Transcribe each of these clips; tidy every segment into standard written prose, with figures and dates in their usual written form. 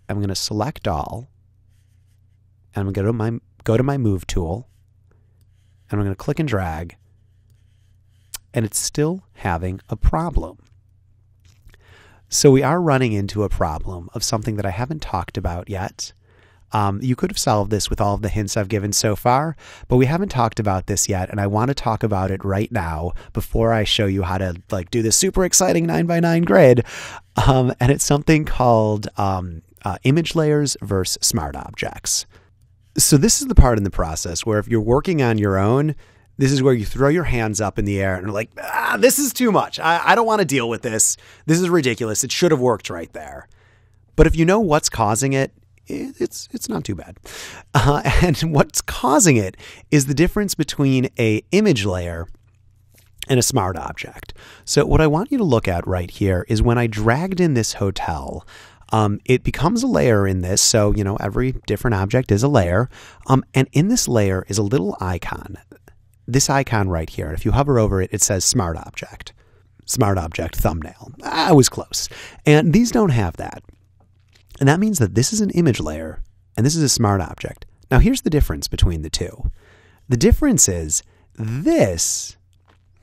I'm going to select all, and I'm going to go to my move tool, and I'm going to click and drag, and it's still having a problem. So we are running into a problem of something that I haven't talked about yet. You could have solved this with all of the hints I've given so far, but we haven't talked about this yet, and I want to talk about it right now before I show you how to do this super exciting 9x9 grid. And it's something called image layers versus smart objects. So this is the part in the process where if you're working on your own, this is where you throw your hands up in the air and are like, this is too much. I don't want to deal with this. This is ridiculous. It should have worked right there. But if you know what's causing it, it's not too bad. And what's causing it is the difference between a image layer and a smart object. So what I want you to look at right here is when I dragged in this hotel, it becomes a layer in this. So, every different object is a layer. And in this layer is a little icon. This icon right here. If you hover over it, it says smart object thumbnail. I was close. And these don't have that. And that means that this is an image layer and this is a smart object. Now here's the difference between the two. The difference is this,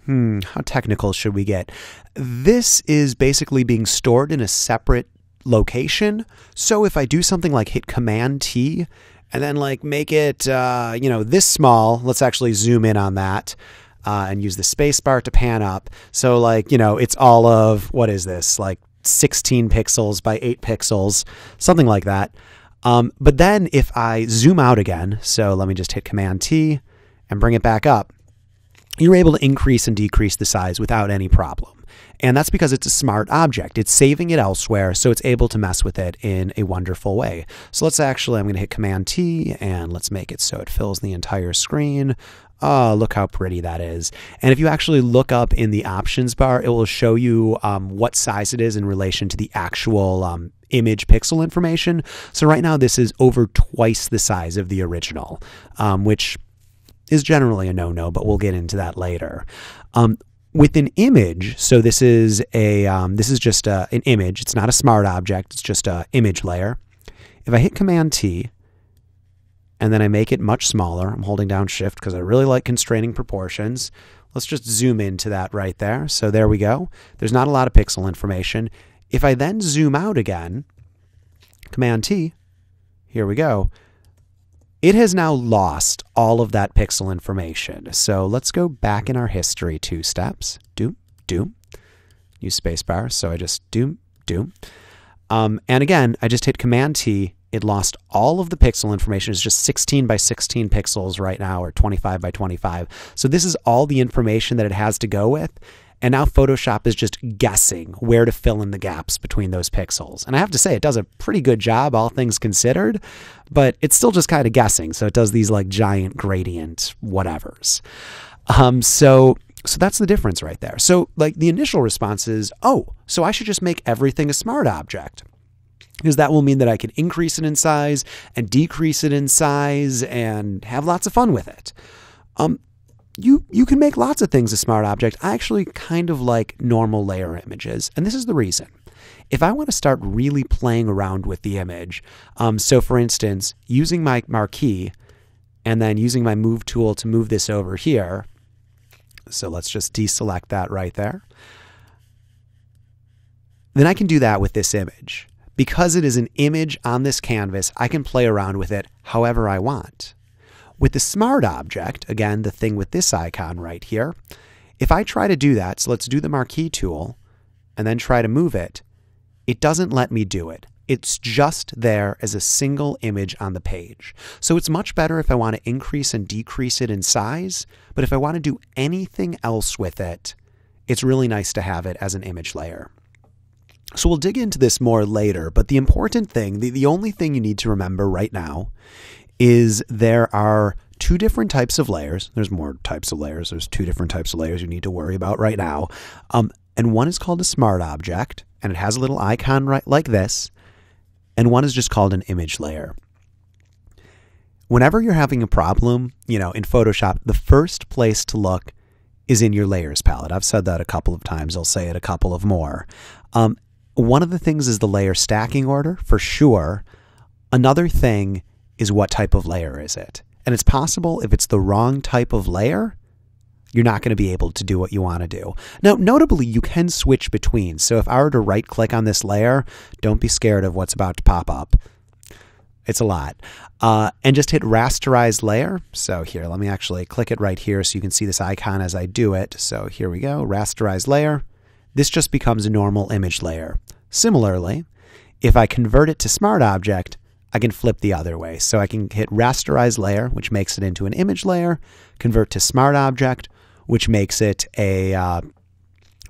how technical should we get? This is basically being stored in a separate location. So if I do something like hit Command T and then make it, this small, let's actually zoom in on that and use the space bar to pan up. So it's all of, what is this? 16 pixels by 8 pixels, something like that. But then if I zoom out again, so let me just hit Command T and bring it back up, you're able to increase and decrease the size without any problem. And that's because it's a smart object. It's saving it elsewhere, so it's able to mess with it in a wonderful way. So I'm going to hit Command T and let's make it so it fills the entire screen. Oh, look how pretty that is. And if you actually look up in the options bar, it will show you what size it is in relation to the actual image pixel information. So right now this is over twice the size of the original, which is generally a no-no, but we'll get into that later. With an image, so this is just an image. It's not a smart object. It's just an image layer. If I hit Command T, and then I make it much smaller. I'm holding down Shift because I really like constraining proportions. Let's just zoom into that right there. So there we go. There's not a lot of pixel information. If I then zoom out again, Command T, here we go. It has now lost all of that pixel information. So let's go back in our history 2 steps. Doom. Use spacebar. So I just doom. And again, I just hit Command T. It lost all of the pixel information. It's just 16 by 16 pixels right now, or 25 by 25. So this is all the information that it has to go with. And now Photoshop is just guessing where to fill in the gaps between those pixels. And I have to say, it does a pretty good job, all things considered, but it's still just kind of guessing. So it does these giant gradient whatevers. So that's the difference right there. So the initial response is, oh, so I should just make everything a smart object, because that will mean that I can increase it in size and decrease it in size and have lots of fun with it. You can make lots of things a smart object. I actually kind of like normal layer images, and this is the reason. If I want to start really playing around with the image, so for instance, using my marquee and then using my move tool to move this over here, so let's just deselect that right there, then I can do that with this image. Because it is an image on this canvas, I can play around with it however I want. With the smart object, again, the thing with this icon right here, if I try to do that, so let's do the marquee tool and then try to move it, it doesn't let me do it. It's just there as a single image on the page. So it's much better if I want to increase and decrease it in size, but if I want to do anything else with it, it's really nice to have it as an image layer. So we'll dig into this more later, but the important thing, the only thing you need to remember right now is there are 2 different types of layers. There's more types of layers. There's 2 different types of layers you need to worry about right now. And one is called a smart object, and it has a little icon right like this, and one is just called an image layer. Whenever you're having a problem, in Photoshop, the first place to look is in your layers palette. I've said that a couple of times. I'll say it a couple of more. one of the things is the layer stacking order, for sure. Another thing is what type of layer is it? And it's possible if it's the wrong type of layer, you're not going to be able to do what you want to do. Now, notably, you can switch between. So if I were to right-click on this layer, don't be scared of what's about to pop up. It's a lot. And just hit rasterize layer. So here, let me actually click it right here so you can see this icon as I do it. So here we go, rasterize layer. This just becomes a normal image layer. Similarly, if I convert it to Smart Object, I can flip the other way. So I can hit rasterize layer, which makes it into an image layer, convert to Smart Object, which makes it a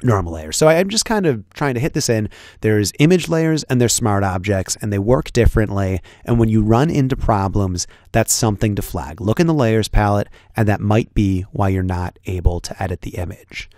normal layer. So I'm just kind of trying to hit this in. There's image layers and there's smart objects, and they work differently. And when you run into problems, that's something to flag. Look in the layers palette, and that might be why you're not able to edit the image.